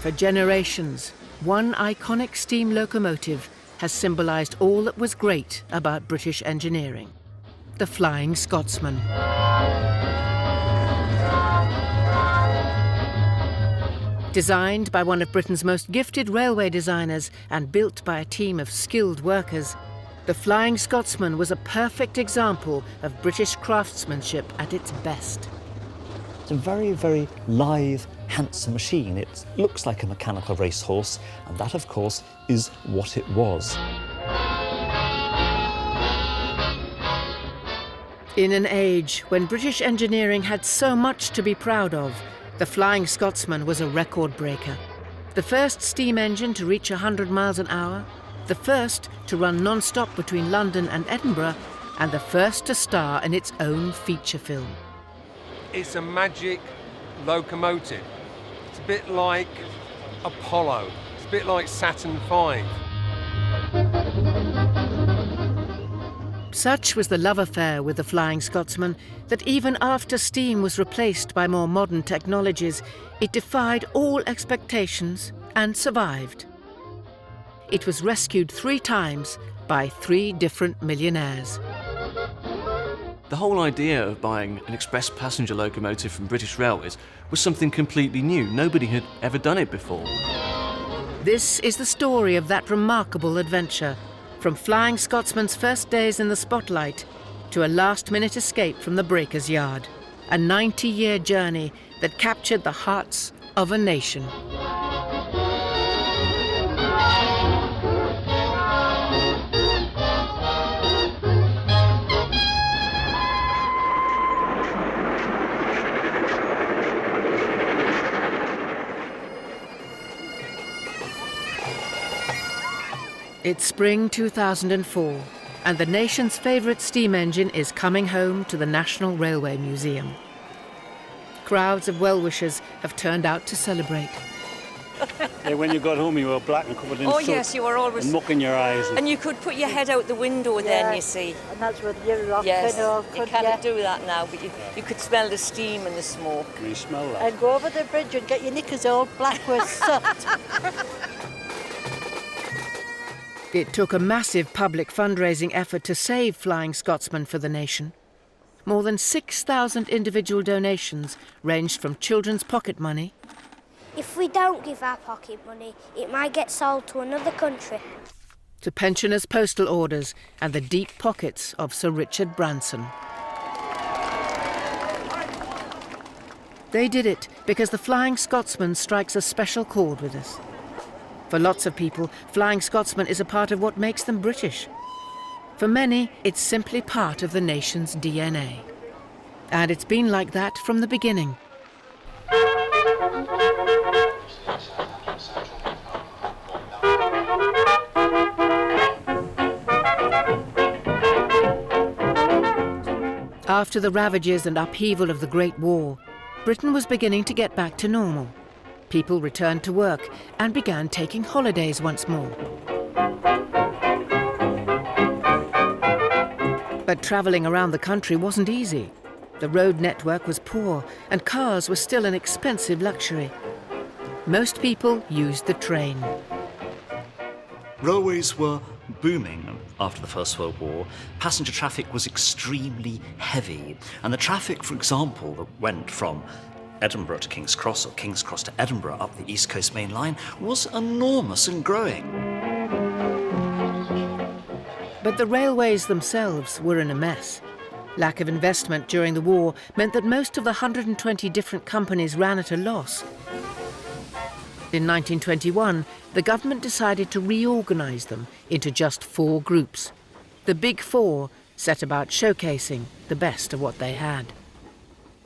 For generations, one iconic steam locomotive has symbolised all that was great about British engineering: the Flying Scotsman. Designed by one of Britain's most gifted railway designers and built by a team of skilled workers, the Flying Scotsman was a perfect example of British craftsmanship at its best. It's a very, very lithe, handsome machine. It looks like a mechanical racehorse, and that, of course, is what it was. In an age when British engineering had so much to be proud of, the Flying Scotsman was a record breaker. The first steam engine to reach 100 miles an hour, the first to run non-stop between London and Edinburgh, and the first to star in its own feature film. It's a magic locomotive. It's a bit like Apollo. It's a bit like Saturn V. Such was the love affair with the Flying Scotsman that even after steam was replaced by more modern technologies, it defied all expectations and survived. It was rescued 3 times by 3 different millionaires. The whole idea of buying an express passenger locomotive from British Railways was something completely new. Nobody had ever done it before. This is the story of that remarkable adventure, from Flying Scotsman's first days in the spotlight to a last-minute escape from the breaker's yard. A 90-year journey that captured the hearts of a nation. It's spring 2004, and the nation's favourite steam engine is coming home to the National Railway Museum. Crowds of well-wishers have turned out to celebrate. Yeah, when you got home, you were black and covered in Oh soot. yes, you were always... And muck in your eyes. And you could put your head out the window then, you see. And that's what you rock, Yes, you you can't do that now, but you could smell the steam and the smoke. You smell that. And go over the bridge and get your knickers all black with soot. It took a massive public fundraising effort to save Flying Scotsman for the nation. More than 6,000 individual donations ranged from children's pocket money. If we don't give our pocket money, it might get sold to another country. To pensioners' postal orders and the deep pockets of Sir Richard Branson. They did it because the Flying Scotsman strikes a special chord with us. For lots of people, Flying Scotsman is a part of what makes them British. For many, it's simply part of the nation's DNA. And it's been like that from the beginning. After the ravages and upheaval of the Great War, Britain was beginning to get back to normal. People returned to work and began taking holidays once more. But travelling around the country wasn't easy. The road network was poor and cars were still an expensive luxury. Most people used the train. Railways were booming after the First World War. Passenger traffic was extremely heavy, and the traffic, for example, that went from Edinburgh to King's Cross or King's Cross to Edinburgh up the East Coast Main Line was enormous and growing. But the railways themselves were in a mess. Lack of investment during the war meant that most of the 120 different companies ran at a loss. In 1921, the government decided to reorganise them into just 4 groups. The Big Four set about showcasing the best of what they had.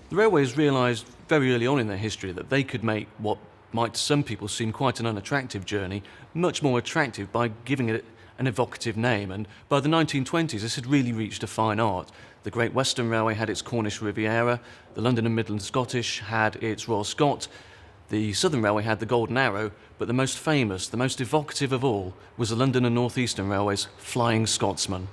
The railways realised very early on in their history that they could make what might to some people seem quite an unattractive journey much more attractive by giving it an evocative name, and by the 1920s this had really reached a fine art. The Great Western Railway had its Cornish Riviera, the London and Midland Scottish had its Royal Scot, the Southern Railway had the Golden Arrow, but the most famous, the most evocative of all was the London and North Eastern Railway's Flying Scotsman.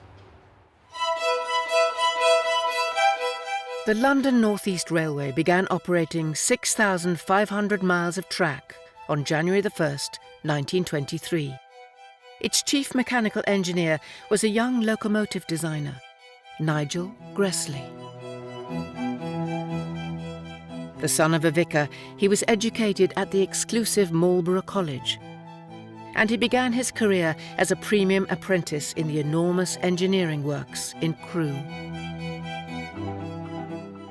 The London North East Railway began operating 6,500 miles of track on January the 1st, 1923. Its chief mechanical engineer was a young locomotive designer, Nigel Gresley. The son of a vicar, he was educated at the exclusive Marlborough College, and he began his career as a premium apprentice in the enormous engineering works in Crewe.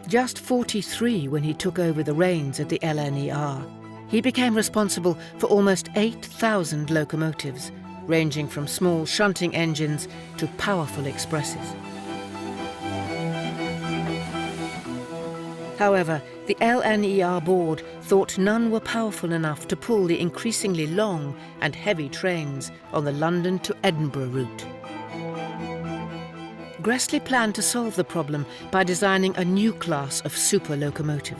Just 43 when he took over the reins at the LNER, he became responsible for almost 8,000 locomotives, ranging from small shunting engines to powerful expresses. However, the LNER board thought none were powerful enough to pull the increasingly long and heavy trains on the London to Edinburgh route. Gresley planned to solve the problem by designing a new class of super locomotive.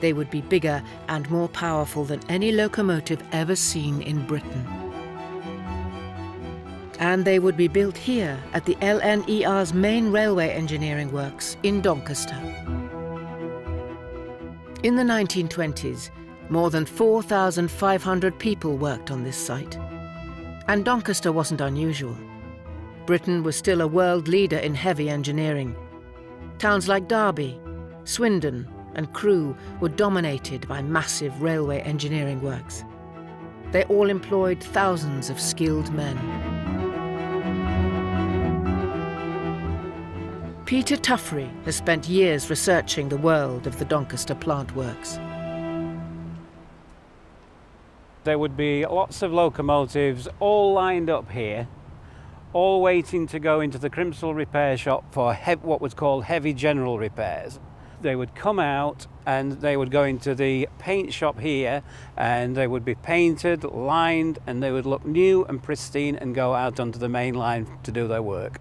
They would be bigger and more powerful than any locomotive ever seen in Britain. And they would be built here at the LNER's main railway engineering works in Doncaster. In the 1920s, more than 4,500 people worked on this site. And Doncaster wasn't unusual. Britain was still a world leader in heavy engineering. Towns like Derby, Swindon and Crewe were dominated by massive railway engineering works. They all employed thousands of skilled men. Peter Tuffrey has spent years researching the world of the Doncaster plant works. There would be lots of locomotives all lined up here, all waiting to go into the Crimsall repair shop for what was called heavy general repairs. They would come out and they would go into the paint shop here and they would be painted, lined, and they would look new and pristine and go out onto the main line to do their work.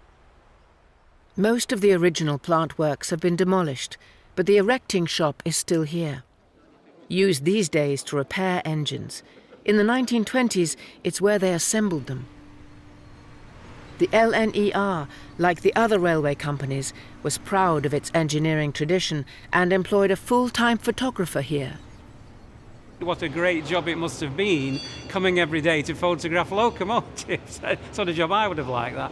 Most of the original plant works have been demolished, but the erecting shop is still here. Used these days to repair engines. In the 1920s, it's where they assembled them. The LNER, like the other railway companies, was proud of its engineering tradition and employed a full-time photographer here. What a great job it must have been, coming every day to photograph locomotives. Sort of job I would have liked that.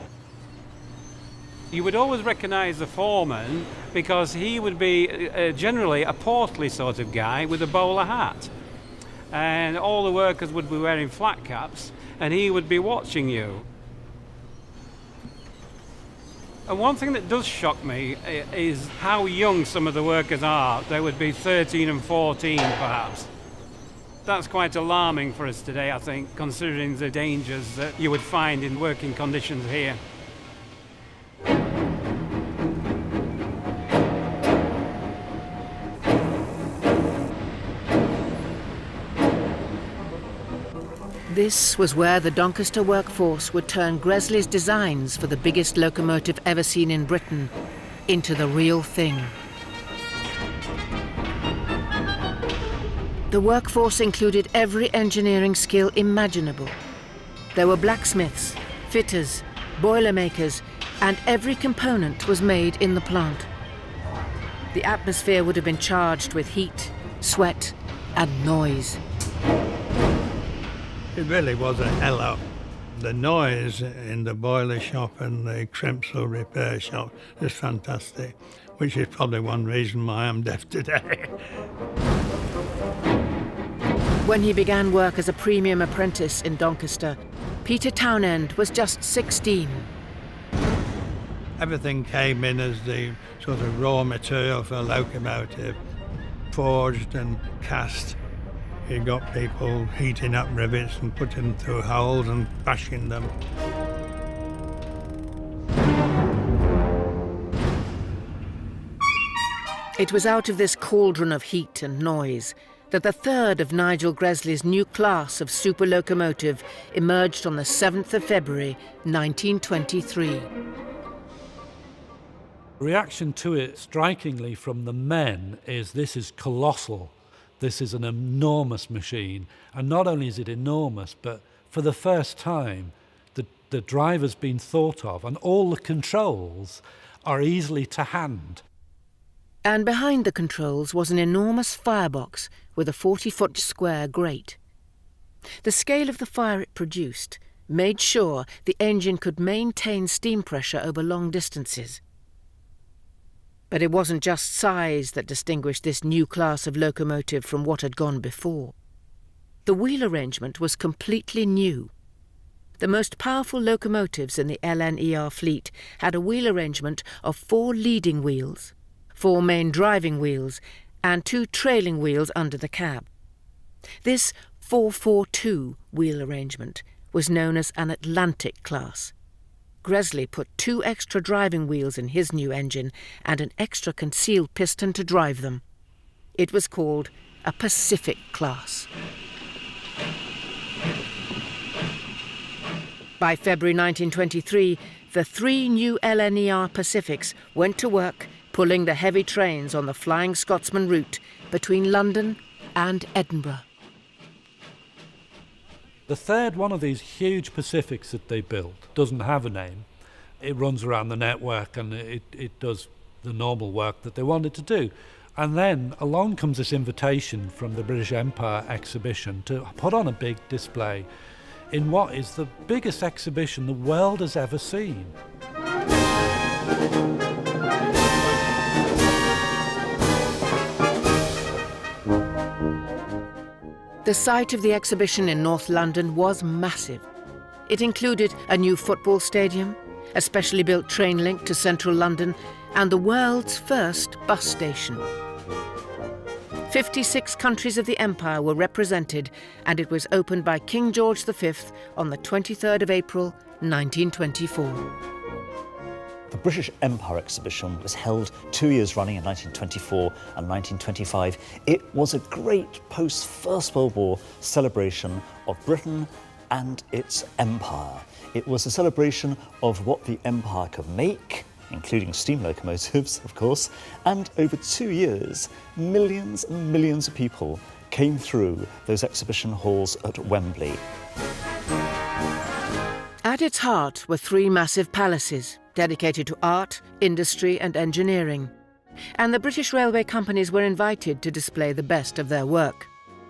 You would always recognise the foreman because he would be generally a portly sort of guy with a bowler hat. And all the workers would be wearing flat caps and he would be watching you. And one thing that does shock me is how young some of the workers are. They would be 13 and 14 perhaps. That's quite alarming for us today, I think, considering the dangers that you would find in working conditions here. This was where the Doncaster workforce would turn Gresley's designs for the biggest locomotive ever seen in Britain into the real thing. The workforce included every engineering skill imaginable. There were blacksmiths, fitters, boilermakers, and every component was made in the plant. The atmosphere would have been charged with heat, sweat, and noise. It really was a hell up. The noise in the boiler shop and the Crimsall repair shop is fantastic, which is probably one reason why I'm deaf today. When he began work as a premium apprentice in Doncaster, Peter Townend was just 16. Everything came in as the sort of raw material for a locomotive, forged and cast. You got people heating up rivets and putting them through holes and bashing them. It was out of this cauldron of heat and noise that the third of Nigel Gresley's new class of super locomotive emerged on the 7th of February, 1923. Reaction to it, strikingly, from the men is this is colossal. This is an enormous machine. And not only is it enormous, but for the first time, the driver's been thought of, and all the controls are easily to hand. And behind the controls was an enormous firebox with a 40-foot square grate. The scale of the fire it produced made sure the engine could maintain steam pressure over long distances. But it wasn't just size that distinguished this new class of locomotive from what had gone before. The wheel arrangement was completely new. The most powerful locomotives in the LNER fleet had a wheel arrangement of 4 leading wheels, 4 main driving wheels, and 2 trailing wheels under the cab. This 4-4-2 wheel arrangement was known as an Atlantic class. Gresley put 2 extra driving wheels in his new engine and an extra concealed piston to drive them. It was called a Pacific class. By February 1923, the 3 new LNER Pacifics went to work pulling the heavy trains on the Flying Scotsman route between London and Edinburgh. The third one of these huge Pacifics that they built doesn't have a name. It runs around the network and it does the normal work that they wanted to do. And then along comes this invitation from the British Empire exhibition to put on a big display in what is the biggest exhibition the world has ever seen. The site of the exhibition in North London was massive. It included a new football stadium, a specially built train link to central London, and the world's first bus station. 56 countries of the empire were represented, and it was opened by King George V on the 23rd of April, 1924. The British Empire exhibition was held 2 years running in 1924 and 1925. It was a great post-First World War celebration of Britain and its empire. It was a celebration of what the empire could make, including steam locomotives, of course, and over 2 years, millions and millions of people came through those exhibition halls at Wembley. At its heart were 3 massive palaces dedicated to art, industry and engineering. And the British railway companies were invited to display the best of their work.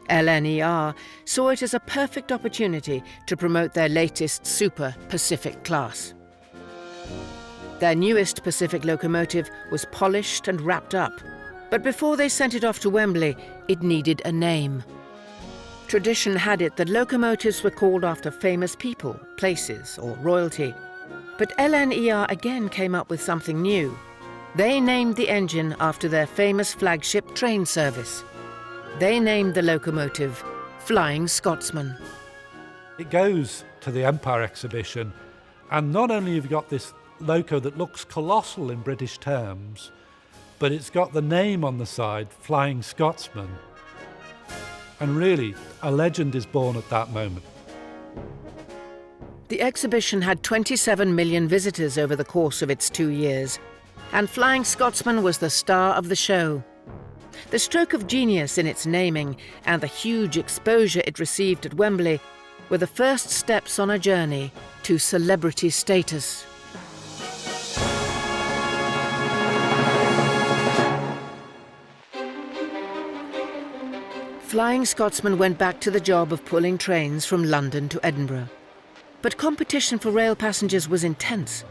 LNER saw it as a perfect opportunity to promote their latest Super Pacific class. Their newest Pacific locomotive was polished and wrapped up, but before they sent it off to Wembley, it needed a name. Tradition had it that locomotives were called after famous people, places, or royalty. But LNER again came up with something new. They named the engine after their famous flagship train service. They named the locomotive Flying Scotsman. It goes to the Empire exhibition, and not only have you got this loco that looks colossal in British terms, but it's got the name on the side, Flying Scotsman. And really, a legend is born at that moment. The exhibition had 27 million visitors over the course of its 2 years, and Flying Scotsman was the star of the show. The stroke of genius in its naming and the huge exposure it received at Wembley were the first steps on a journey to celebrity status. Flying Scotsman went back to the job of pulling trains from London to Edinburgh. But competition for rail passengers was intense,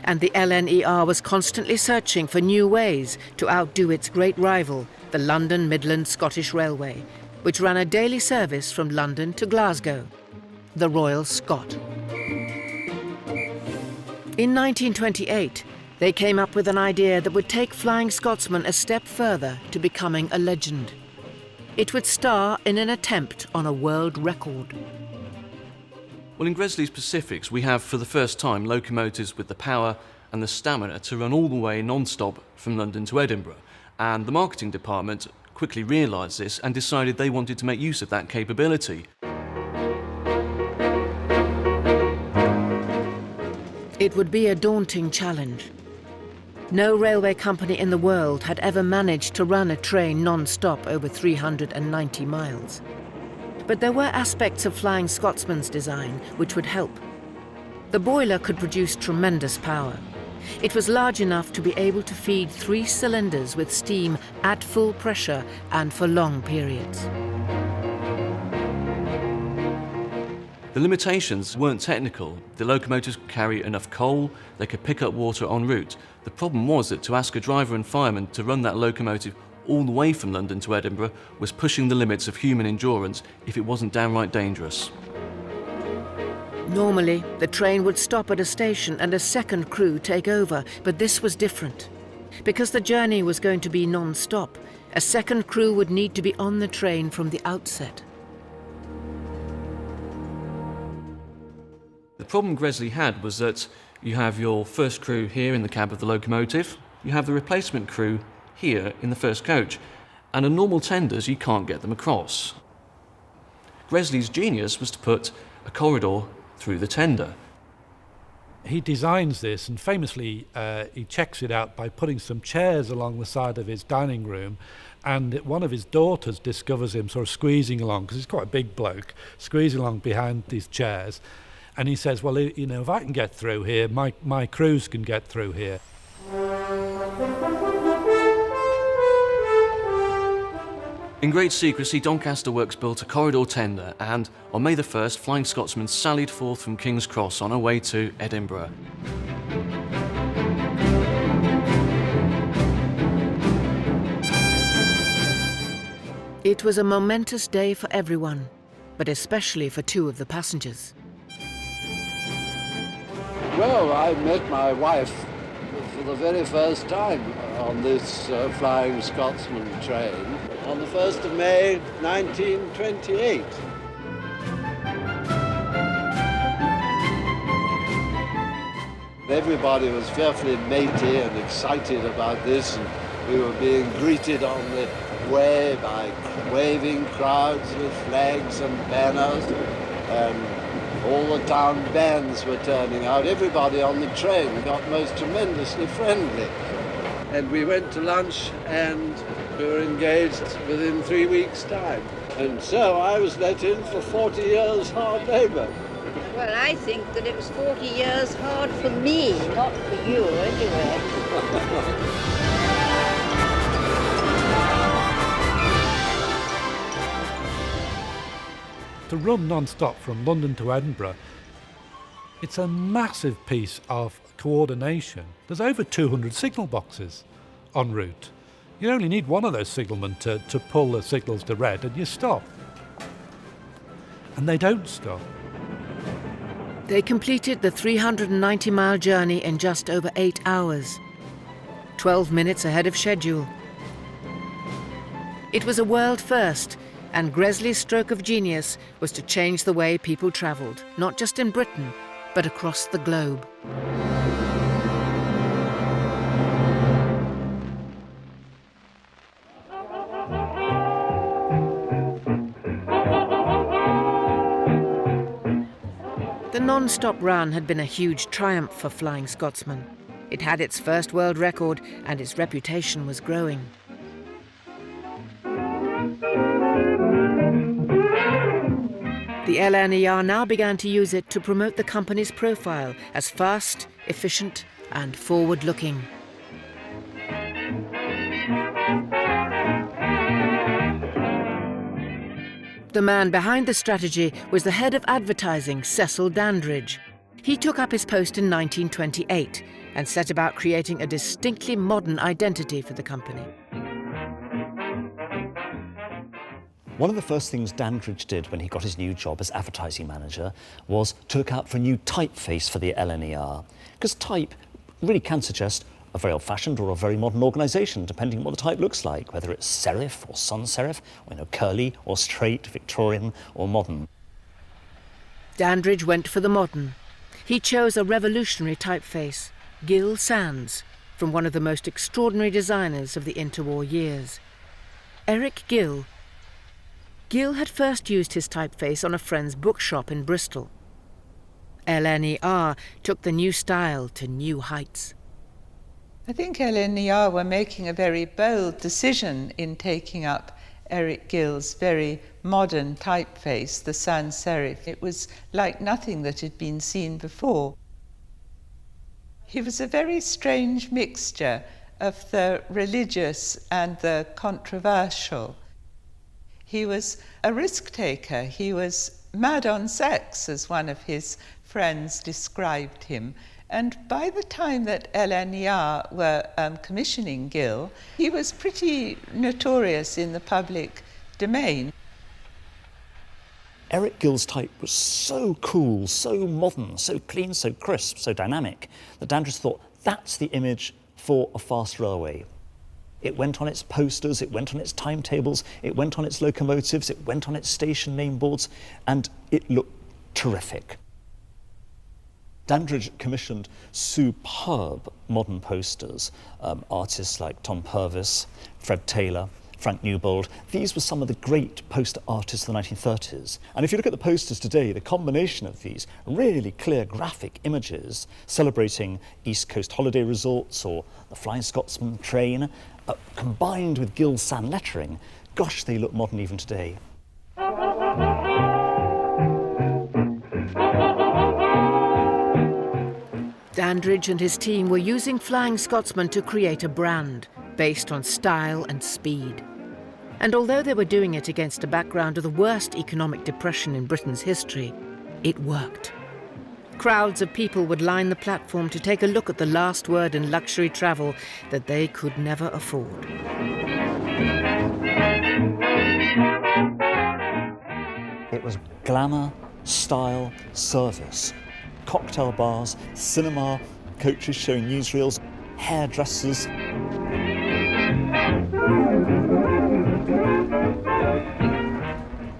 and the LNER was constantly searching for new ways to outdo its great rival, the London Midland Scottish Railway, which ran a daily service from London to Glasgow, the Royal Scot. In 1928, they came up with an idea that would take Flying Scotsman a step further to becoming a legend. It would star in an attempt on a world record. Well, in Gresley's Pacifics, we have for the first time locomotives with the power and the stamina to run all the way non-stop from London to Edinburgh. And the marketing department quickly realised this and decided they wanted to make use of that capability. It would be a daunting challenge. No railway company in the world had ever managed to run a train non-stop over 390 miles. But there were aspects of Flying Scotsman's design which would help. The boiler could produce tremendous power, It was large enough to be able to feed 3 cylinders with steam at full pressure and for long periods. The limitations weren't technical. The locomotives could carry enough coal, they could pick up water en route. The problem was that to ask a driver and fireman to run that locomotive all the way from London to Edinburgh was pushing the limits of human endurance if it wasn't downright dangerous. Normally, the train would stop at a station and a second crew take over, but this was different. Because the journey was going to be non-stop, a second crew would need to be on the train from the outset. The problem Gresley had was that you have your first crew here in the cab of the locomotive, you have the replacement crew here in the first coach, and on normal tenders you can't get them across. Gresley's genius was to put a corridor through the tender. He designs this, and famously he checks it out by putting some chairs along the side of his dining room, and one of his daughters discovers him sort of squeezing along, because he's quite a big bloke, squeezing along behind these chairs. And he says, well, you know, if I can get through here, my crews can get through here. In great secrecy, Doncaster Works built a corridor tender, and on May the 1st, Flying Scotsman sallied forth from King's Cross on her way to Edinburgh. It was a momentous day for everyone, but especially for 2 of the passengers. Well, I met my wife for the very first time on this Flying Scotsman train on the 1st of May 1928. Everybody was fearfully matey and excited about this, and we were being greeted on the way by waving crowds with flags and banners. All the town bands were turning out. Everybody on the train got most tremendously friendly. And we went to lunch and we were engaged within 3 weeks' time. And so I was let in for 40 years hard labour. Well, I think that it was 40 years hard for me, not for you, anyway. To run non-stop from London to Edinburgh, it's a massive piece of coordination. There's over 200 signal boxes en route. You only need one of those signalmen to pull the signals to red and you stop. And they don't stop. They completed the 390-mile journey in just over 8 hours, 12 minutes ahead of schedule. It was a world first, and Gresley's stroke of genius was to change the way people travelled, not just in Britain, but across the globe. The non-stop run had been a huge triumph for Flying Scotsman. It had its first world record, and its reputation was growing. The LNER now began to use it to promote the company's profile as fast, efficient, and forward-looking. The man behind the strategy was the head of advertising, Cecil Dandridge. He took up his post in 1928 and set about creating a distinctly modern identity for the company. One of the first things Dandridge did when he got his new job as advertising manager was to look out for a new typeface for the LNER, because type really can suggest a very old-fashioned or a very modern organisation, depending on what the type looks like, whether it's serif or sans serif, or curly or straight, Victorian or modern. Dandridge went for the modern. He chose a revolutionary typeface, Gill Sands, from one of the most extraordinary designers of the interwar years, Eric Gill. Gill had first used his typeface on a friend's bookshop in Bristol. LNER took the new style to new heights. I think LNER were making a very bold decision in taking up Eric Gill's very modern typeface, the sans serif. It was like nothing that had been seen before. He was a very strange mixture of the religious and the controversial. He was a risk-taker. He was mad on sex, as one of his friends described him. And by the time that LNER were commissioning Gill, he was pretty notorious in the public domain. Eric Gill's type was so cool, so modern, so clean, so crisp, so dynamic, that Dandridge thought that's the image for a fast railway. It went on its posters, it went on its timetables, it went on its locomotives, it went on its station name boards, and it looked terrific. Dandridge commissioned superb modern posters, artists like Tom Purvis, Fred Taylor, Frank Newbold. These were some of the great poster artists of the 1930s. And if you look at the posters today, the combination of these really clear graphic images celebrating East Coast holiday resorts or the Flying Scotsman train, combined with Gill's sand lettering, gosh, they look modern even today. Dandridge and his team were using Flying Scotsman to create a brand based on style and speed. And although they were doing it against a background of the worst economic depression in Britain's history, it worked. Crowds of people would line the platform to take a look at the last word in luxury travel that they could never afford. It was glamour, style, service. Cocktail bars, cinema, coaches showing newsreels, hairdressers.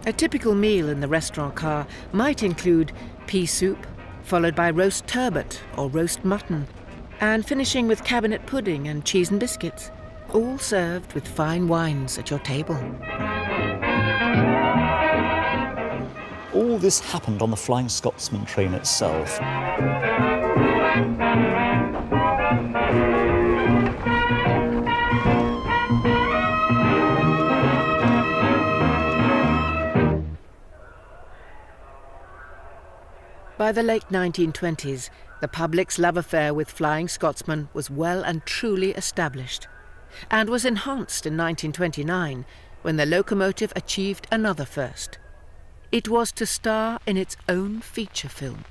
A typical meal in the restaurant car might include pea soup, followed by roast turbot or roast mutton, and finishing with cabinet pudding and cheese and biscuits, all served with fine wines at your table. All this happened on the Flying Scotsman train itself. By the late 1920s, the public's love affair with Flying Scotsman was well and truly established, and was enhanced in 1929 when the locomotive achieved another first. It was to star in its own feature film.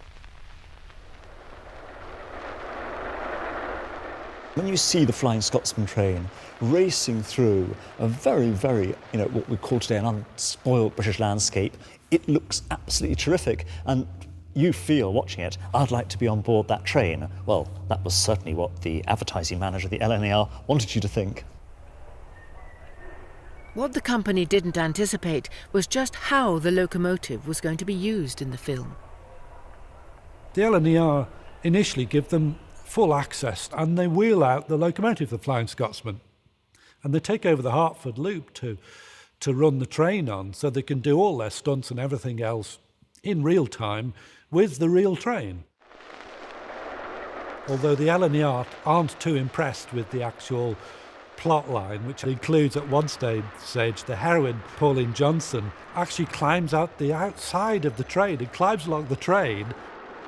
When you see the Flying Scotsman train racing through a very, very, what we call today an unspoiled British landscape, it looks absolutely terrific. And you feel, watching it, I'd like to be on board that train. Well, that was certainly what the advertising manager of the LNER wanted you to think. What the company didn't anticipate was just how the locomotive was going to be used in the film. The LNER initially give them full access, and they wheel out the locomotive, the Flying Scotsman, and they take over the Hertford Loop to run the train on, so they can do all their stunts and everything else in real time with the real train. Although the LNER aren't too impressed with the actual plot line, which includes at one stage the heroine Pauline Johnson actually climbs out the outside of the train and climbs along the train.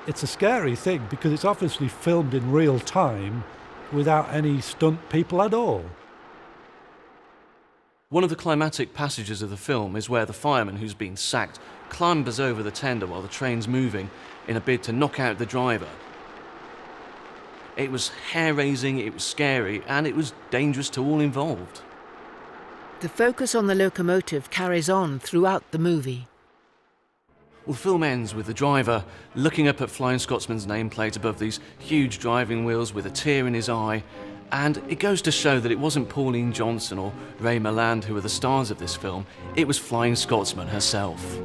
It's a scary thing because it's obviously filmed in real time without any stunt people at all. One of the climatic passages of the film is where the fireman who's been sacked clambers over the tender while the train's moving in a bid to knock out the driver. It was hair-raising, it was scary, and it was dangerous to all involved. The focus on the locomotive carries on throughout the movie. Well, the film ends with the driver looking up at Flying Scotsman's nameplate above these huge driving wheels with a tear in his eye, and it goes to show that it wasn't Pauline Johnson or Ray Milland who were the stars of this film, it was Flying Scotsman herself.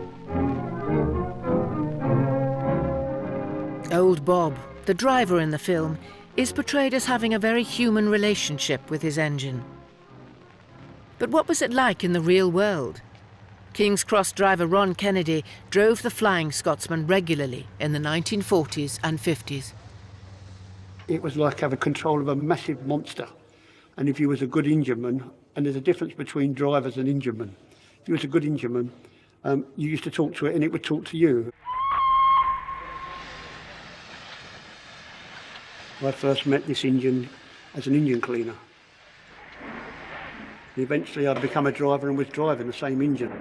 Old Bob, the driver in the film, is portrayed as having a very human relationship with his engine. But what was it like in the real world? King's Cross driver Ron Kennedy drove the Flying Scotsman regularly in the 1940s and 50s. It was like having control of a massive monster. And if you was a good engineman, and there's a difference between drivers and enginemen. If you was a good engineman, you used to talk to it and it would talk to you. I first met this engine as an engine cleaner. Eventually I'd become a driver and was driving the same engine.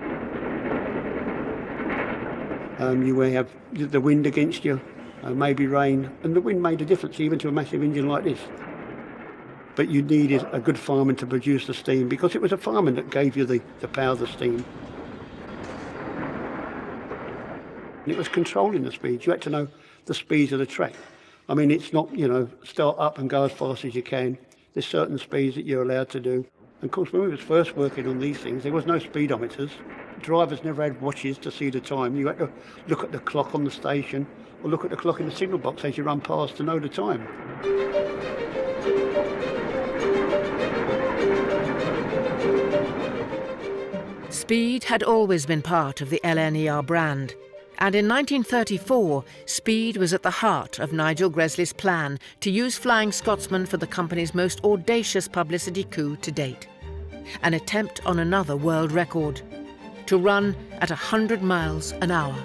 You may have the wind against you, maybe rain, and the wind made a difference even to a massive engine like this. But you needed a good fireman to produce the steam, because it was a fireman that gave you the power of the steam. And it was controlling the speeds. You had to know the speeds of the track. I mean, it's not, start up and go as fast as you can. There's certain speeds that you're allowed to do. And of course, when we was first working on these things, there was no speedometers. Drivers never had watches to see the time. You had to look at the clock on the station or look at the clock in the signal box as you run past to know the time. Speed had always been part of the LNER brand, and in 1934, speed was at the heart of Nigel Gresley's plan to use Flying Scotsman for the company's most audacious publicity coup to date. An attempt on another world record, to run at 100 miles an hour.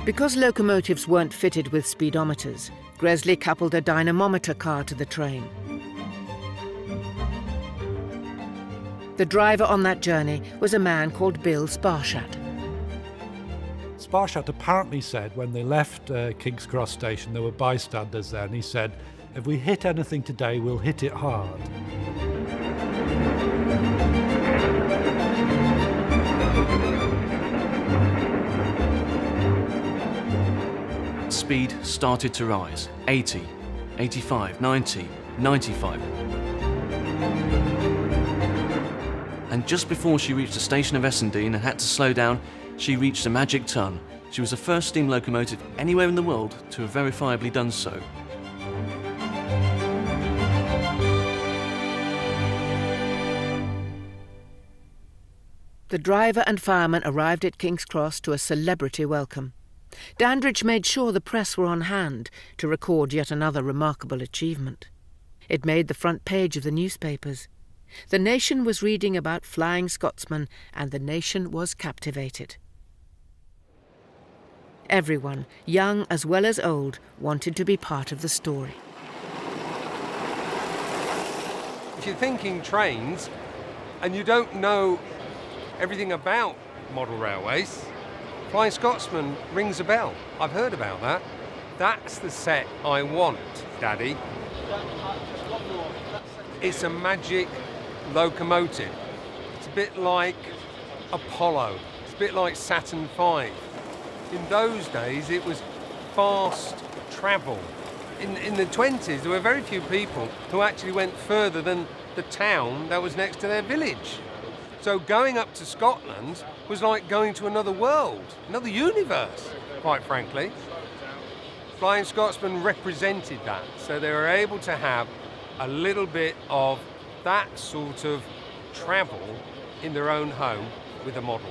Because locomotives weren't fitted with speedometers, Gresley coupled a dynamometer car to the train. The driver on that journey was a man called Bill Sparshott. Sparshott apparently said when they left King's Cross Station, there were bystanders there, and he said, "If we hit anything today, we'll hit it hard." Speed started to rise. 80, 85, 90, 95. And just before she reached the station of Essendine and had to slow down, she reached a magic ton. She was the first steam locomotive anywhere in the world to have verifiably done so. The driver and fireman arrived at King's Cross to a celebrity welcome. Dandridge made sure the press were on hand to record yet another remarkable achievement. It made the front page of the newspapers. The nation was reading about Flying Scotsman, and the nation was captivated. Everyone, young as well as old, wanted to be part of the story. If you're thinking trains and you don't know everything about model railways, Flying Scotsman rings a bell. I've heard about that. That's the set I want, Daddy. It's a magic locomotive. It's a bit like Apollo. It's a bit like Saturn V. In those days, it was fast travel. In the 20s, there were very few people who actually went further than the town that was next to their village. So going up to Scotland was like going to another world, another universe, quite frankly. Flying Scotsman represented that, so they were able to have a little bit of that sort of travel in their own home with a model.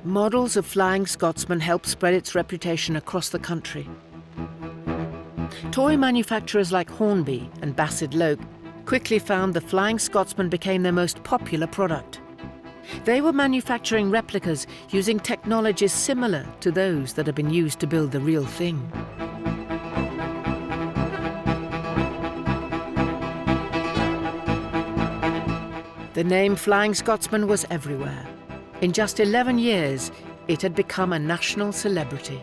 Models of Flying Scotsman helped spread its reputation across the country. Toy manufacturers like Hornby and Bassett Loke quickly found the Flying Scotsman became their most popular product. They were manufacturing replicas using technologies similar to those that had been used to build the real thing. The name Flying Scotsman was everywhere. In just 11 years, it had become a national celebrity.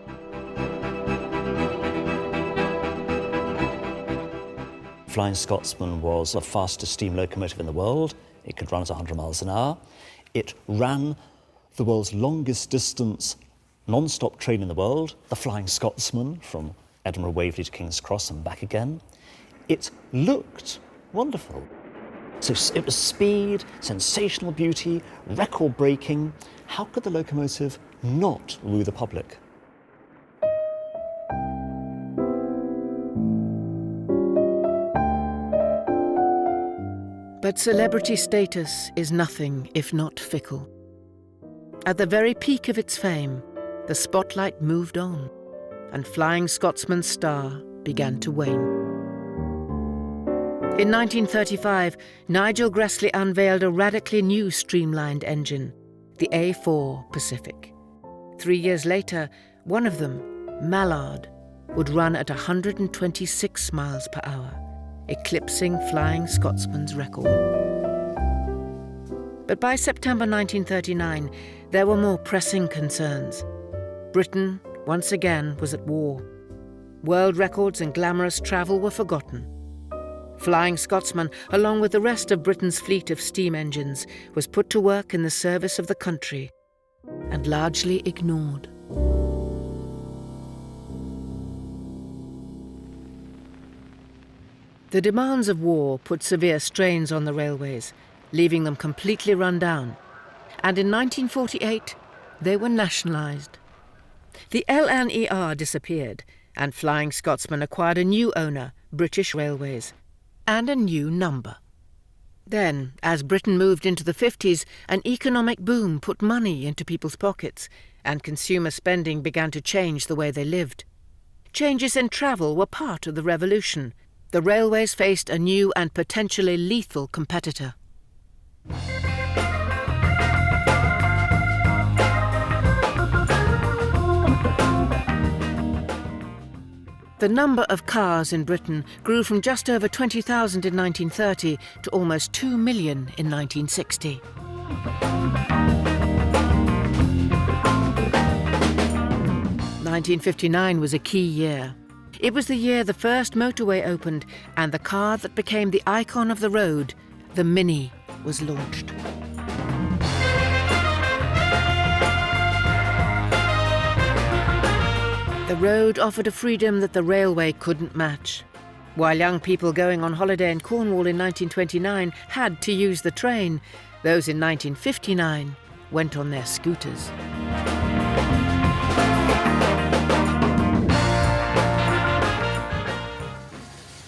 Flying Scotsman was the fastest steam locomotive in the world. It could run at 100 miles an hour. It ran the world's longest distance non-stop train in the world, the Flying Scotsman, from Edinburgh Waverley to King's Cross and back again. It looked wonderful. So it was speed, sensational beauty, record-breaking. How could the locomotive not woo the public? But celebrity status is nothing if not fickle. At the very peak of its fame, the spotlight moved on, and Flying Scotsman's star began to wane. In 1935, Nigel Gressley unveiled a radically new streamlined engine, the A4 Pacific. 3 years later, one of them, Mallard, would run at 126 miles per hour, eclipsing Flying Scotsman's record. But by September 1939, there were more pressing concerns. Britain, once again, was at war. World records and glamorous travel were forgotten. Flying Scotsman, along with the rest of Britain's fleet of steam engines, was put to work in the service of the country and largely ignored. The demands of war put severe strains on the railways, leaving them completely run down. And in 1948, they were nationalised. The LNER disappeared, and Flying Scotsman acquired a new owner, British Railways, and a new number. Then, as Britain moved into the 50s, an economic boom put money into people's pockets, and consumer spending began to change the way they lived. Changes in travel were part of the revolution. The railways faced a new and potentially lethal competitor. The number of cars in Britain grew from just over 20,000 in 1930 to almost 2 million in 1960. (1959) was a key year. It was the year the first motorway opened and the car that became the icon of the road, the Mini, was launched. The road offered a freedom that the railway couldn't match. While young people going on holiday in Cornwall in 1929 had to use the train, those in 1959 went on their scooters.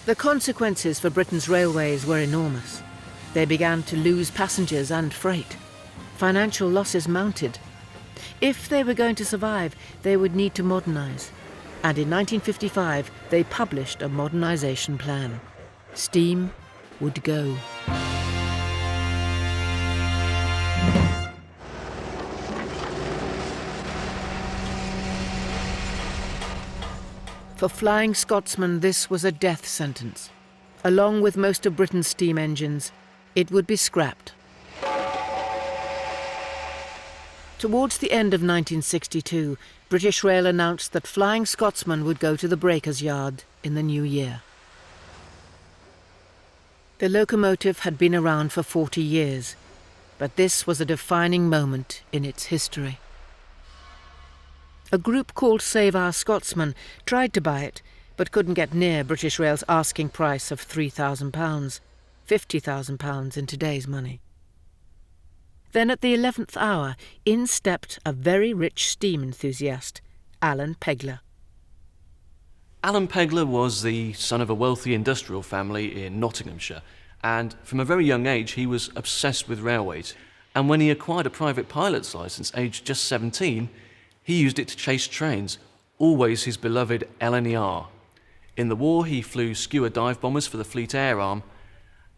The consequences for Britain's railways were enormous. They began to lose passengers and freight. Financial losses mounted. If they were going to survive, they would need to modernise. And in 1955, they published a modernisation plan. Steam would go. For Flying Scotsman, this was a death sentence. Along with most of Britain's steam engines, it would be scrapped. Towards the end of 1962, British Rail announced that Flying Scotsman would go to the breakers' yard in the new year. The locomotive had been around for 40 years, but this was a defining moment in its history. A group called Save Our Scotsman tried to buy it, but couldn't get near British Rail's asking price of £3,000, £50,000 in today's money. Then at the 11th hour, in stepped a very rich steam enthusiast, Alan Pegler. Alan Pegler was the son of a wealthy industrial family in Nottinghamshire, and from a very young age he was obsessed with railways. And when he acquired a private pilot's licence, aged just 17, he used it to chase trains, always his beloved LNER. In the war, he flew Skua dive bombers for the Fleet Air Arm,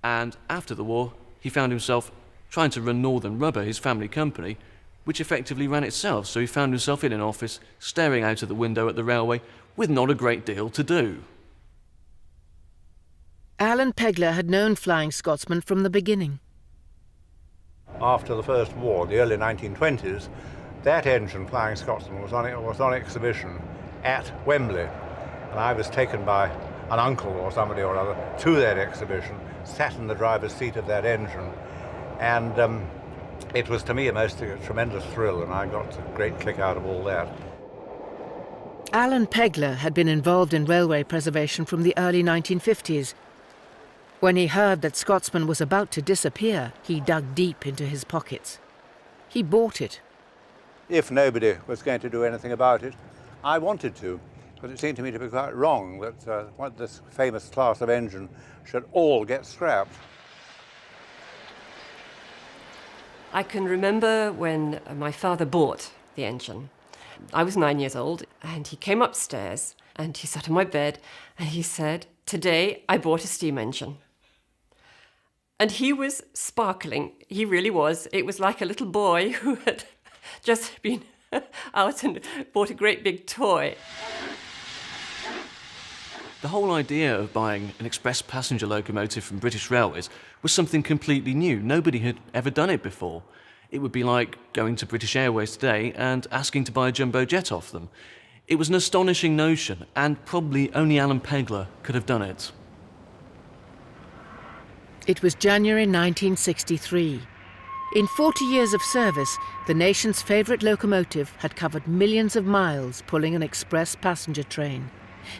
and after the war, he found himself trying to run Northern Rubber, his family company, which effectively ran itself, so he found himself in an office, staring out of the window at the railway, with not a great deal to do. Alan Pegler had known Flying Scotsman from the beginning. After the First War, the early 1920s, that engine, Flying Scotsman, was on exhibition at Wembley. And I was taken by an uncle or somebody or other to that exhibition, sat in the driver's seat of that engine. And it was, to me, a tremendous thrill, and I got a great kick out of all that. Alan Pegler had been involved in railway preservation from the early 1950s. When he heard that Scotsman was about to disappear, he dug deep into his pockets. He bought it. If nobody was going to do anything about it, I wanted to, because it seemed to me to be quite wrong that this famous class of engine should all get scrapped. I can remember when my father bought the engine. I was 9 years old, and he came upstairs and he sat on my bed and he said, "Today I bought a steam engine." And he was sparkling. He really was. It was like a little boy who had just been out and bought a great big toy. The whole idea of buying an express passenger locomotive from British Railways was something completely new. Nobody had ever done it before. It would be like going to British Airways today and asking to buy a jumbo jet off them. It was an astonishing notion, and probably only Alan Pegler could have done it. It was January 1963. In 40 years of service, the nation's favourite locomotive had covered millions of miles pulling an express passenger train,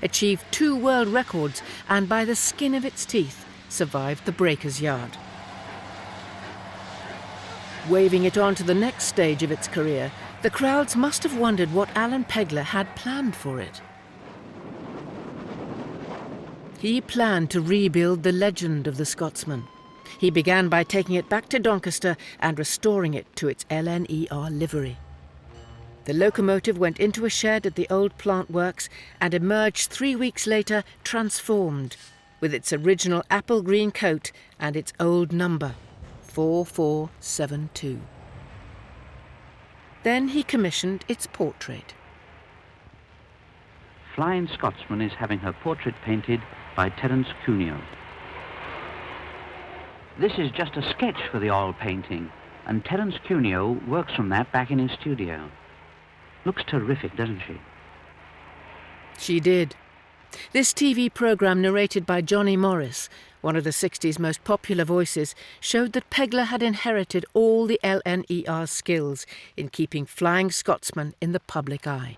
achieved 2 world records, and by the skin of its teeth survived the breaker's yard. Waving it on to the next stage of its career, the crowds must have wondered what Alan Pegler had planned for it. He planned to rebuild the legend of the Scotsman. He began by taking it back to Doncaster and restoring it to its LNER livery. The locomotive went into a shed at the old plant works and emerged 3 weeks later transformed, with its original apple green coat and its old number, 4472. Then he commissioned its portrait. Flying Scotsman is having her portrait painted by Terence Cuneo. This is just a sketch for the oil painting, and Terence Cuneo works from that back in his studio. Looks terrific, doesn't she? She did. This TV programme, narrated by Johnny Morris, one of the 60s most popular voices, showed that Pegler had inherited all the LNER skills in keeping Flying Scotsman in the public eye.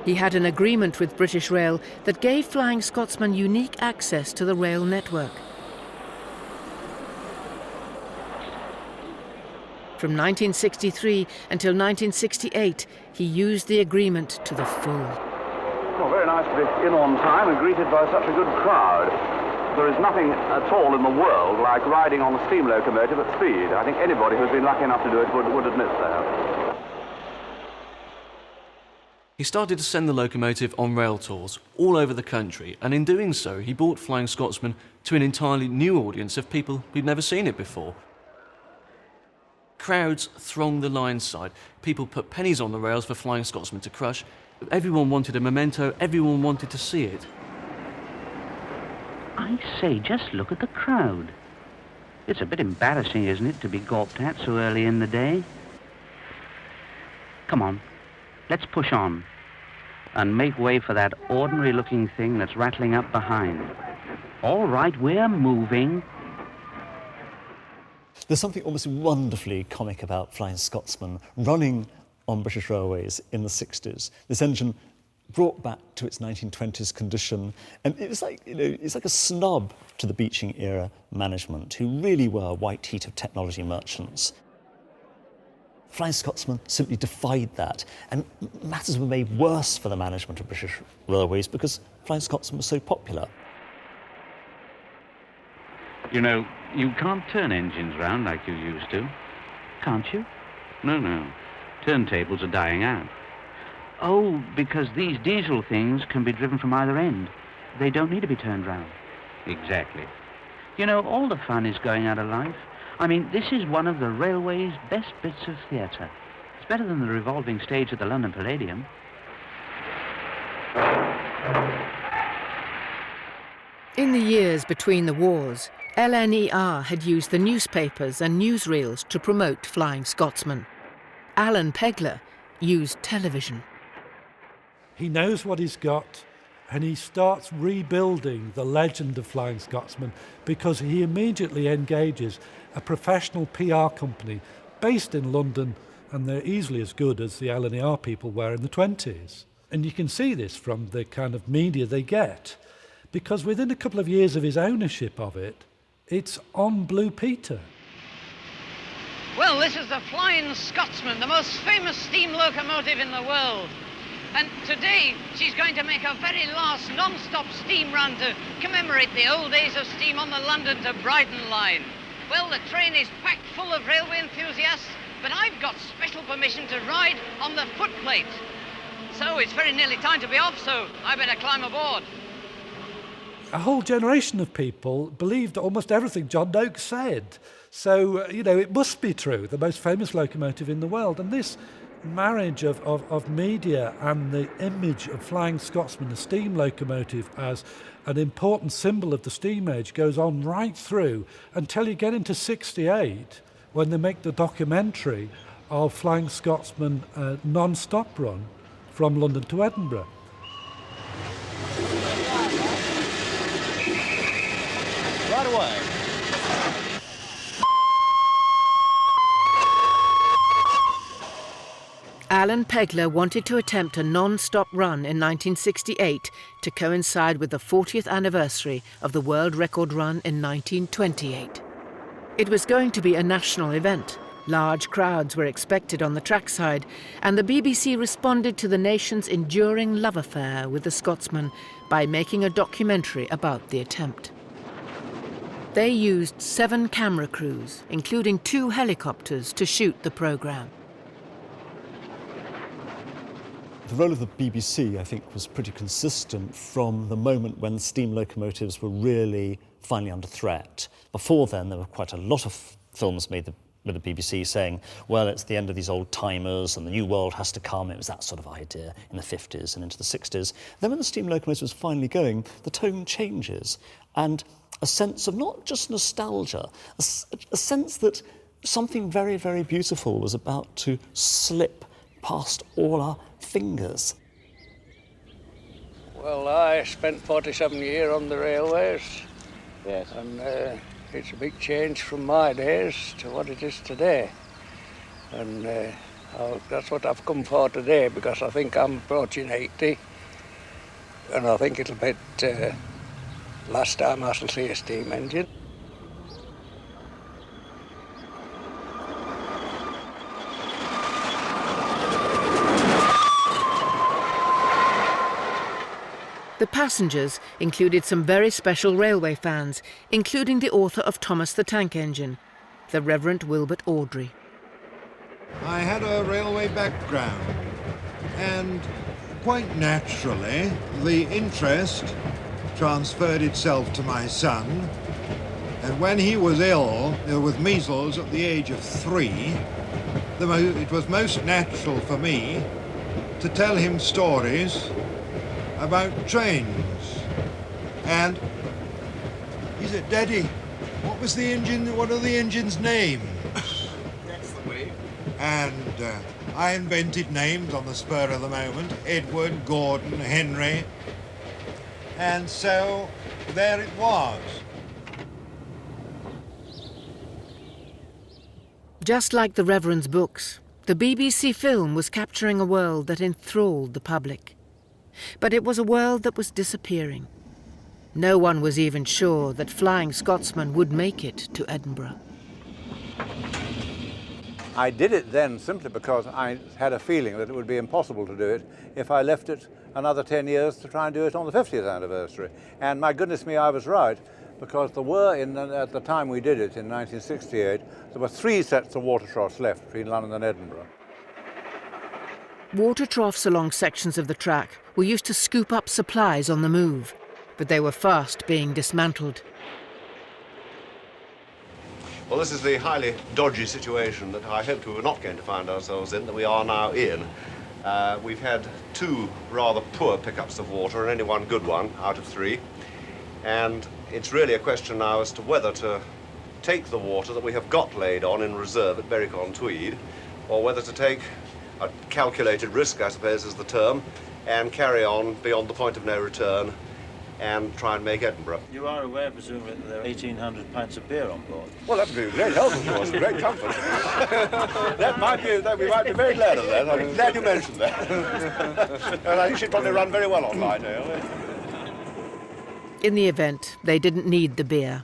He had an agreement with British Rail that gave Flying Scotsman unique access to the rail network. From 1963 until 1968, he used the agreement to the full. Well, very nice to be in on time and greeted by such a good crowd. There is nothing at all in the world like riding on a steam locomotive at speed. I think anybody who's been lucky enough to do it would admit that. He started to send the locomotive on rail tours all over the country, and in doing so, he brought Flying Scotsman to an entirely new audience of people who'd never seen it before. Crowds thronged the line side. People put pennies on the rails for Flying Scotsman to crush. Everyone wanted a memento. Everyone wanted to see it. I say, just look at the crowd. It's a bit embarrassing, isn't it, to be gawped at so early in the day? Come on, let's push on and make way for that ordinary-looking thing that's rattling up behind. All right, we're moving. There's something almost wonderfully comic about Flying Scotsman running on British Railways in the 60s. This engine brought back to its 1920s condition, and it was like, it's like a snub to the Beeching era management, who really were white heat of technology merchants. Flying Scotsman simply defied that, and matters were made worse for the management of British Railways because Flying Scotsman was so popular. You know, you can't turn engines round like you used to. Can't you? No. Turntables are dying out. Oh, because these diesel things can be driven from either end. They don't need to be turned round. Exactly. You know, all the fun is going out of life. I mean, this is one of the railway's best bits of theatre. It's better than the revolving stage at the London Palladium. In the years between the wars, LNER had used the newspapers and newsreels to promote Flying Scotsman. Alan Pegler used television. He knows what he's got, and he starts rebuilding the legend of Flying Scotsman because he immediately engages a professional PR company based in London, and they're easily as good as the LNER people were in the 20s. And you can see this from the kind of media they get, because within a couple of years of his ownership of it, it's on Blue Peter. Well, this is the Flying Scotsman, the most famous steam locomotive in the world. And today, she's going to make her very last non-stop steam run to commemorate the old days of steam on the London to Brighton line. Well, the train is packed full of railway enthusiasts, but I've got special permission to ride on the footplate. So it's very nearly time to be off, so I better climb aboard. a whole generation of people believed almost everything John Noakes said. So, it must be true, the most famous locomotive in the world. And this marriage of media and the image of Flying Scotsman, the steam locomotive, as an important symbol of the steam age goes on right through until you get into 68, when they make the documentary of Flying Scotsman non-stop run from London to Edinburgh. Right away. Alan Pegler wanted to attempt a non-stop run in 1968 to coincide with the 40th anniversary of the world record run in 1928. It was going to be a national event. Large crowds were expected on the trackside, and the BBC responded to the nation's enduring love affair with the Scotsman by making a documentary about the attempt. They used 7 camera crews, including 2 helicopters, to shoot the programme. The role of the BBC, I think, was pretty consistent from the moment when steam locomotives were really finally under threat. Before then, there were quite a lot of films made with the BBC saying, well, it's the end of these old timers and the new world has to come. It was that sort of idea in the 50s and into the 60s. Then when the steam locomotive was finally going, the tone changes, and a sense of not just nostalgia, a sense that something very, very beautiful was about to slip past all our fingers. Well, I spent 47 years on the railways. Yes. And it's a big change from my days to what it is today. And that's what I've come for today, because I think I'm approaching 80. And I think it'll be last time I shall see a steam engine. The passengers included some very special railway fans, including the author of Thomas the Tank Engine, the Reverend Wilbert Awdry. I had a railway background, and quite naturally the interest transferred itself to my son, and when he was ill with measles at the age of 3, it was most natural for me to tell him stories about trains. And he said, "Daddy, what are the engines' names?" That's the way. And I invented names on the spur of the moment: Edward, Gordon, Henry. And so there it was. Just like the Reverend's books, the BBC film was capturing a world that enthralled the public. But it was a world that was disappearing. No one was even sure that Flying Scotsman would make it to Edinburgh. I did it then simply because I had a feeling that it would be impossible to do it if I left it another 10 years to try and do it on the 50th anniversary. And my goodness me, I was right, because there were, at the time we did it in 1968, there were 3 sets of water troughs left between London and Edinburgh. Water troughs along sections of the track were used to scoop up supplies on the move, but they were fast being dismantled. Well, this is the highly dodgy situation that I hoped we were not going to find ourselves in, that we are now in. We've had 2 rather poor pickups of water and only 1 good one out of 3. And it's really a question now as to whether to take the water that we have got laid on in reserve at Berwick-on-Tweed, or whether to take a calculated risk, I suppose is the term, and carry on beyond the point of no return and try and make Edinburgh. You are aware, presumably, that there are 1,800 pints of beer on board? Well, that would be a great help, of course, great comfort. We might be very glad of that. I'm glad you mentioned that. And I think she'd probably run very well online now. In the event, they didn't need the beer.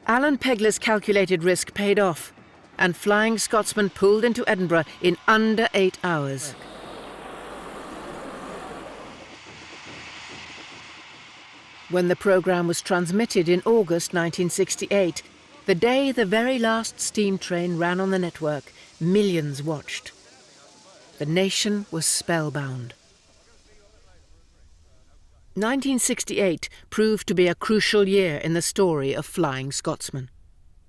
Alan Pegler's calculated risk paid off, and Flying Scotsman pulled into Edinburgh in under 8 hours. When the programme was transmitted in August 1968, the day the very last steam train ran on the network, millions watched. The nation was spellbound. 1968 proved to be a crucial year in the story of Flying Scotsman.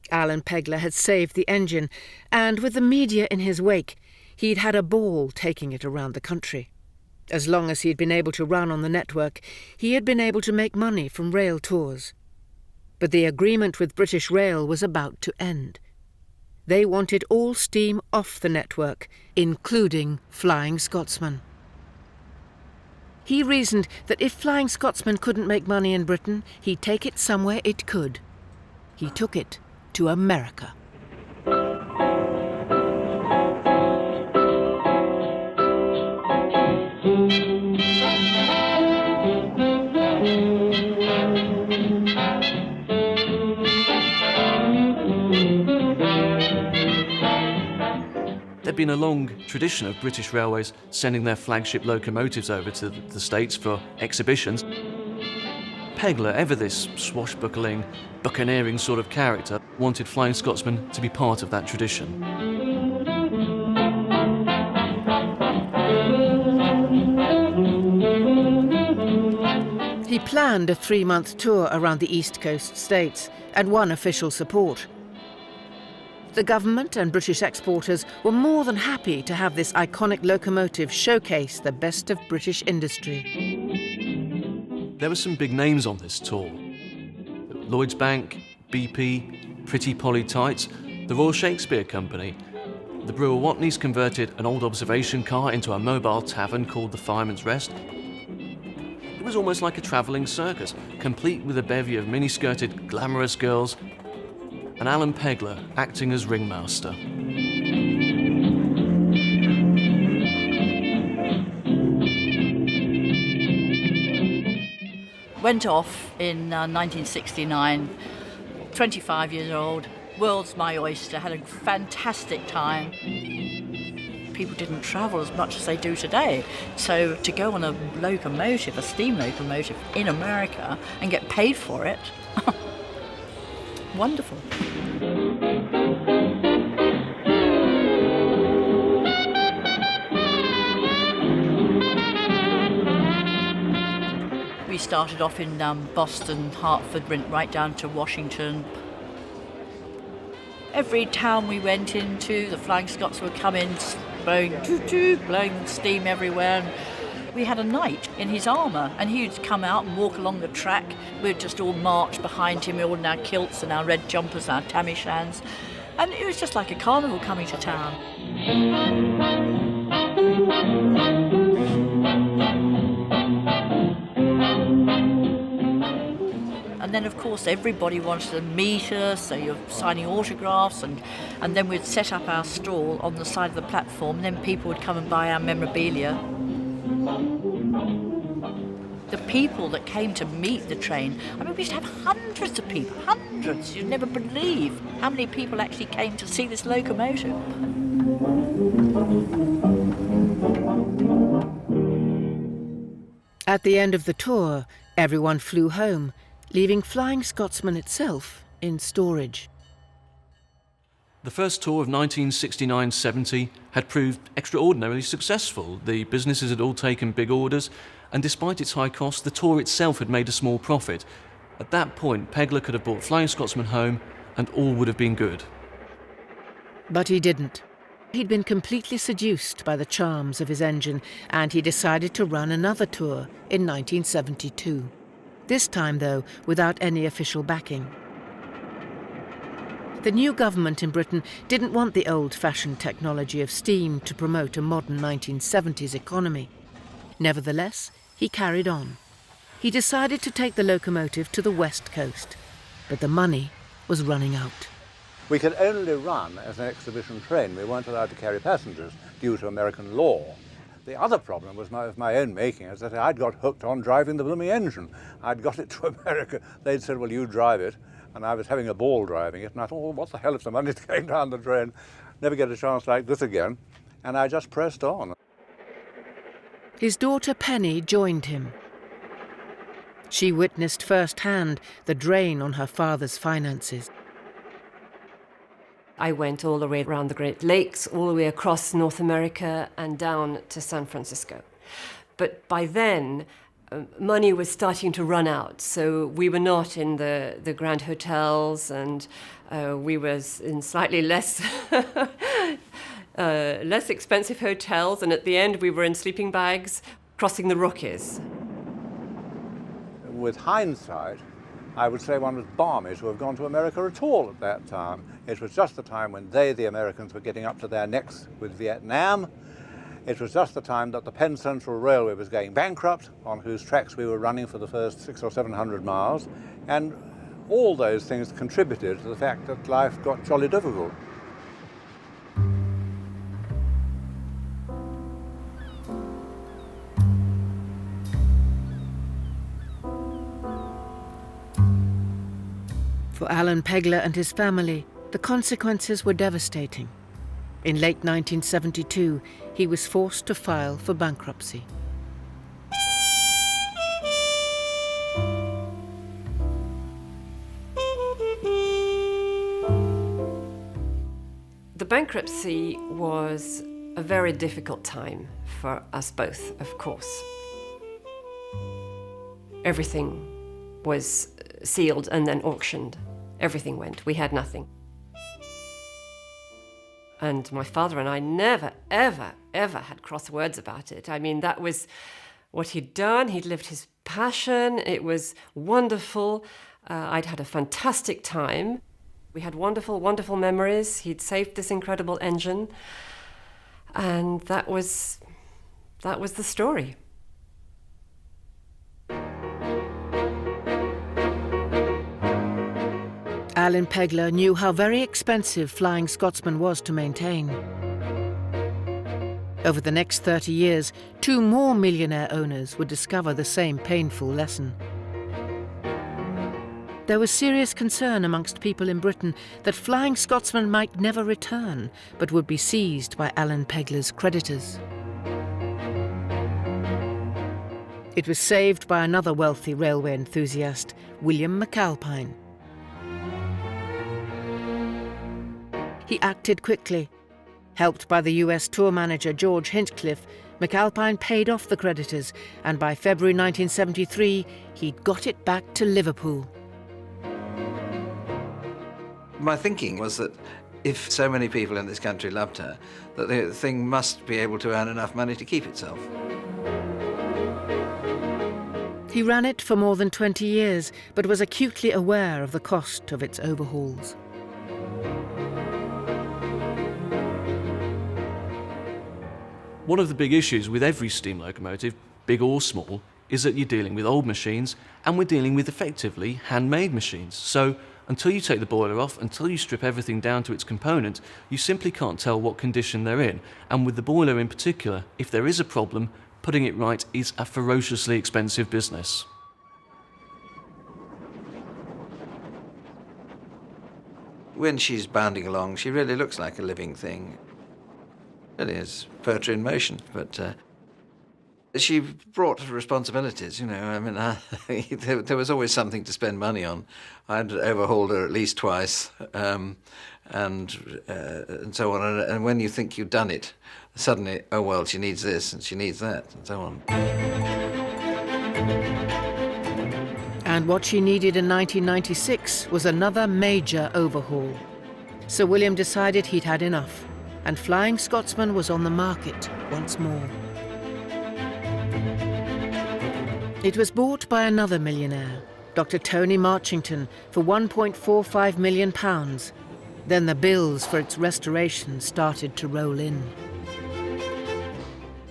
Alan Pegler had saved the engine, and with the media in his wake, he'd had a ball taking it around the country. As long as he'd been able to run on the network, he had been able to make money from rail tours. But the agreement with British Rail was about to end. They wanted all steam off the network, including Flying Scotsman. He reasoned that if Flying Scotsman couldn't make money in Britain, he'd take it somewhere it could. He took it to America. There'd been a long tradition of British Railways sending their flagship locomotives over to the States for exhibitions. Pegler, ever this swashbuckling, buccaneering sort of character, wanted Flying Scotsman to be part of that tradition. He planned a 3-month tour around the East Coast states and won official support. The government and British exporters were more than happy to have this iconic locomotive showcase the best of British industry. There were some big names on this tour. Lloyds Bank, BP, Pretty Polly Tights, the Royal Shakespeare Company. The brewer Watneys converted an old observation car into a mobile tavern called the Fireman's Rest. It was almost like a travelling circus, complete with a bevy of mini-skirted, glamorous girls, and Alan Pegler acting as ringmaster. Went off in 1969, 25 years old, world's my oyster, had a fantastic time. People didn't travel as much as they do today, so to go on a locomotive, a steam locomotive in America and get paid for it, wonderful. We started off in Boston, Hartford, went right down to Washington. Every town we went into, the Flying Scots would come in, blowing toot-toot, blowing steam everywhere. And we had a knight in his armour, and he would come out and walk along the track. We'd just all march behind him, all in our kilts and our red jumpers and our tam-o'-shans. And it was just like a carnival coming to town. And then, of course, everybody wanted to meet us, so you're signing autographs, and then we'd set up our stall on the side of the platform, and then people would come and buy our memorabilia. The people that came to meet the train, I mean, we used to have hundreds of people, hundreds. You'd never believe how many people actually came to see this locomotive. At the end of the tour, everyone flew home, leaving Flying Scotsman itself in storage. The first tour of 1969-70 had proved extraordinarily successful. The businesses had all taken big orders, and despite its high cost, the tour itself had made a small profit. At that point, Pegler could have brought Flying Scotsman home, and all would have been good. But he didn't. He'd been completely seduced by the charms of his engine, and he decided to run another tour in 1972. This time, though, without any official backing. The new government in Britain didn't want the old-fashioned technology of steam to promote a modern 1970s economy. Nevertheless, he carried on. He decided to take the locomotive to the West Coast, but the money was running out. We could only run as an exhibition train. We weren't allowed to carry passengers due to American law. The other problem was my own making, is that I'd got hooked on driving the blooming engine. I'd got it to America. They'd said, well, you drive it. And I was having a ball driving it. And I thought, well, what the hell if the money's going down the drain? Never get a chance like this again. And I just pressed on. His daughter Penny joined him. She witnessed firsthand the drain on her father's finances. I went all the way around the Great Lakes, all the way across North America and down to San Francisco. But by then, money was starting to run out, so we were not in the grand hotels, and we was in slightly less less expensive hotels, and at the end we were in sleeping bags crossing the Rockies. With hindsight, I would say one was balmy to have gone to America at all at that time. It was just the time when the Americans, were getting up to their necks with Vietnam. It was just the time that the Penn Central Railway was going bankrupt, on whose tracks we were running for the first 600 or 700 miles. And all those things contributed to the fact that life got jolly difficult. For Alan Pegler and his family, the consequences were devastating. In late 1972, he was forced to file for bankruptcy. The bankruptcy was a very difficult time for us both, of course. Everything was sealed and then auctioned. Everything went. We had nothing. And my father and I never, ever, ever had cross words about it. I mean, that was what he'd done. He'd lived his passion. It was wonderful. I'd had a fantastic time. We had wonderful, wonderful memories. He'd saved this incredible engine. And that was the story. Alan Pegler knew how very expensive Flying Scotsman was to maintain. Over the next 30 years, 2 more millionaire owners would discover the same painful lesson. There was serious concern amongst people in Britain that Flying Scotsman might never return, but would be seized by Alan Pegler's creditors. It was saved by another wealthy railway enthusiast, William McAlpine. He acted quickly. Helped by the US tour manager George Hinchcliffe, McAlpine paid off the creditors, and by February 1973, he'd got it back to Liverpool. My thinking was that if so many people in this country loved her, that the thing must be able to earn enough money to keep itself. He ran it for more than 20 years, but was acutely aware of the cost of its overhauls. One of the big issues with every steam locomotive, big or small, is that you're dealing with old machines, and we're dealing with effectively handmade machines. So until you take the boiler off, until you strip everything down to its component, you simply can't tell what condition they're in. And with the boiler in particular, if there is a problem, putting it right is a ferociously expensive business. When she's bounding along, she really looks like a living thing. It is poetry in motion, but she brought responsibilities, you know. I mean, there was always something to spend money on. I'd overhauled her at least twice, and so on. And when you think you've done it, suddenly, oh well, she needs this and she needs that, and so on. And what she needed in 1996 was another major overhaul. Sir William decided he'd had enough, and Flying Scotsman was on the market once more. It was bought by another millionaire, Dr. Tony Marchington, for £1.45 million. Then the bills for its restoration started to roll in.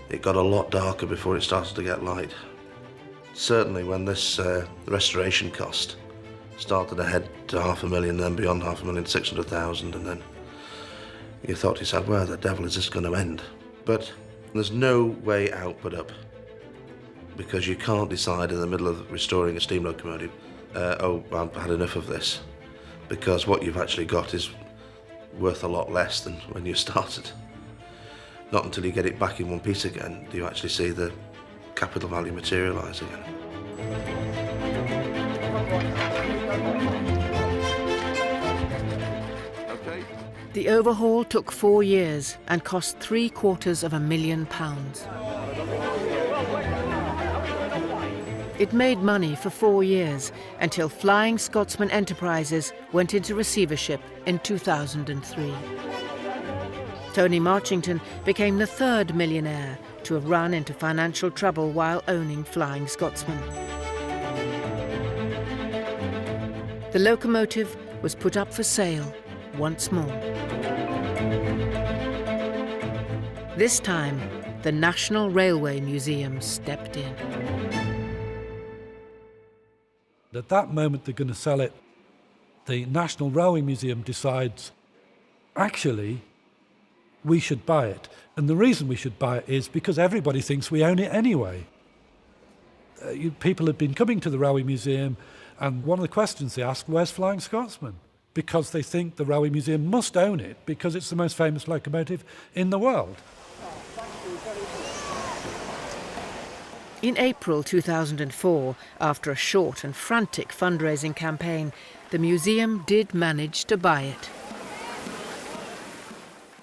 It got a lot darker before it started to get light. Certainly when this restoration cost started to head to $500,000, then beyond $500,000, 600,000, and then you thought to yourself, where the devil is this going to end? But there's no way out but up, because you can't decide in the middle of restoring a steam locomotive, oh, I've had enough of this, because what you've actually got is worth a lot less than when you started. Not until you get it back in one piece again do you actually see the capital value materialise again. The overhaul took 4 years and cost £750,000. It made money for 4 years until Flying Scotsman Enterprises went into receivership in 2003. Tony Marchington became the third millionaire to have run into financial trouble while owning Flying Scotsman. The locomotive was put up for sale once more. This time, the National Railway Museum stepped in. At that moment they're going to sell it, the National Railway Museum decides, actually, we should buy it. And the reason we should buy it is because everybody thinks we own it anyway. People had been coming to the Railway Museum, and one of the questions they asked, where's Flying Scotsman? Because they think the Railway Museum must own it because it's the most famous locomotive in the world. In April 2004, after a short and frantic fundraising campaign, the museum did manage to buy it.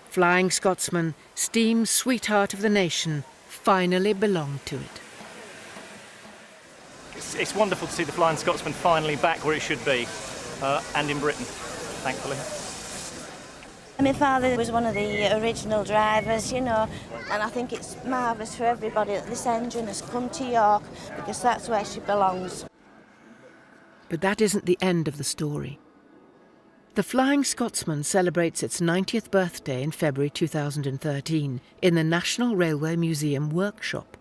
Flying Scotsman, steam sweetheart of the nation, finally belonged to it. It's wonderful to see the Flying Scotsman finally back where it should be, and in Britain, thankfully. My father was one of the original drivers, and I think it's marvellous for everybody that this engine has come to York, because that's where she belongs. But that isn't the end of the story. The Flying Scotsman celebrates its 90th birthday in February 2013 in the National Railway Museum workshop.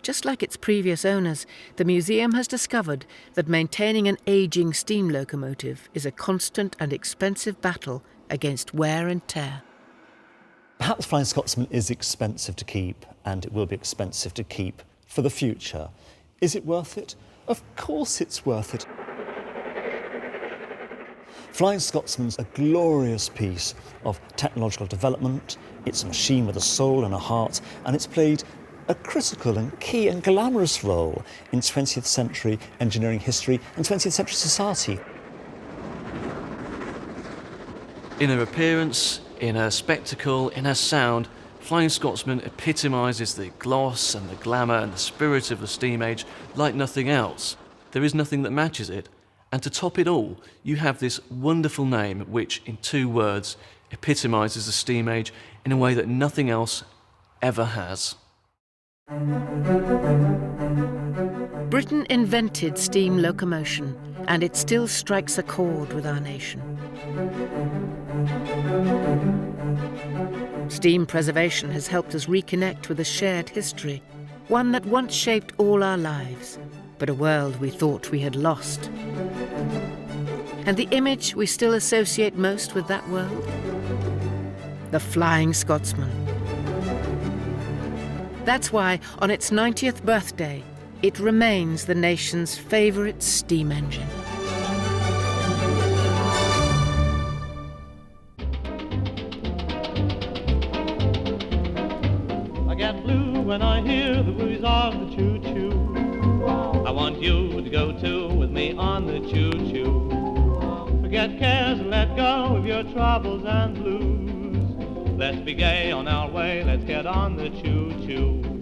Just like its previous owners, the museum has discovered that maintaining an ageing steam locomotive is a constant and expensive battle against wear and tear. Perhaps Flying Scotsman is expensive to keep, and it will be expensive to keep for the future. Is it worth it? Of course it's worth it. Flying Scotsman's a glorious piece of technological development. It's a machine with a soul and a heart, and it's played a critical and key and glamorous role in 20th century engineering history and 20th century society. In her appearance, in her spectacle, in her sound, Flying Scotsman epitomises the gloss and the glamour and the spirit of the steam age like nothing else. There is nothing that matches it. And to top it all, you have this wonderful name which, in 2 words, epitomises the steam age in a way that nothing else ever has. Britain invented steam locomotion, and it still strikes a chord with our nation. Steam preservation has helped us reconnect with a shared history, one that once shaped all our lives, but a world we thought we had lost. And the image we still associate most with that world? The Flying Scotsman. That's why, on its 90th birthday, it remains the nation's favourite steam engine. I get blue when I hear the wheeze of the choo-choo. I want you to go too with me on the choo-choo. Forget cares and let go of your troubles and blues. Let's be gay on our way, let's get on the choo-choo.